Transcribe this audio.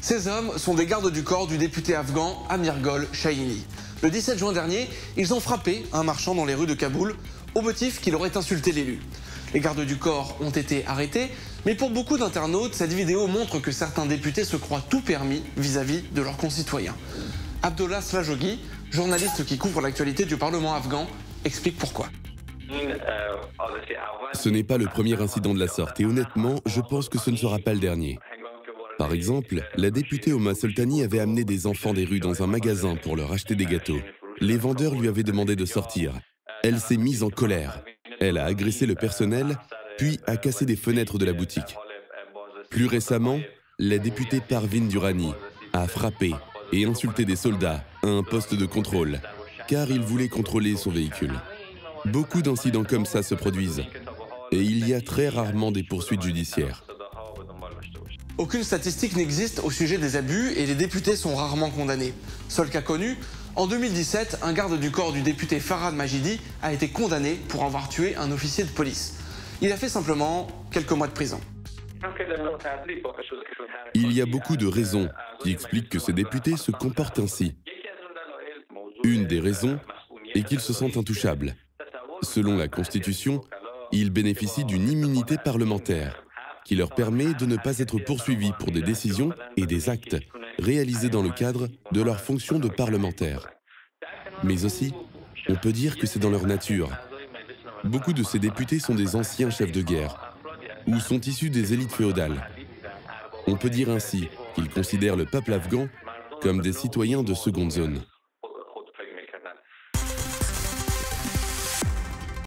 Ces hommes sont des gardes du corps du député afghan Amirgol Shahini. Le 17 juin dernier, ils ont frappé un marchand dans les rues de Kaboul au motif qu'il aurait insulté l'élu. Les gardes du corps ont été arrêtés, mais pour beaucoup d'internautes, cette vidéo montre que certains députés se croient tout permis vis-à-vis de leurs concitoyens. Abdollah Slajoghi, journaliste qui couvre l'actualité du Parlement afghan, explique pourquoi. Ce n'est pas le premier incident de la sorte et honnêtement, je pense que ce ne sera pas le dernier. Par exemple, la députée Homa Soltani avait amené des enfants des rues dans un magasin pour leur acheter des gâteaux. Les vendeurs lui avaient demandé de sortir. Elle s'est mise en colère. Elle a agressé le personnel, puis a cassé des fenêtres de la boutique. Plus récemment, la députée Parvin Durrani a frappé et insulté des soldats à un poste de contrôle, car ils voulaient contrôler son véhicule. Beaucoup d'incidents comme ça se produisent, et il y a très rarement des poursuites judiciaires. Aucune statistique n'existe au sujet des abus et les députés sont rarement condamnés. Seul cas connu, en 2017, un garde du corps du député Farhad Majidi a été condamné pour avoir tué un officier de police. Il a fait simplement quelques mois de prison. Il y a beaucoup de raisons qui expliquent que ces députés se comportent ainsi. Une des raisons est qu'ils se sentent intouchables. Selon la Constitution, ils bénéficient d'une immunité parlementaire qui leur permet de ne pas être poursuivis pour des décisions et des actes réalisés dans le cadre de leur fonction de parlementaire. Mais aussi, on peut dire que c'est dans leur nature. Beaucoup de ces députés sont des anciens chefs de guerre ou sont issus des élites féodales. On peut dire ainsi qu'ils considèrent le peuple afghan comme des citoyens de seconde zone.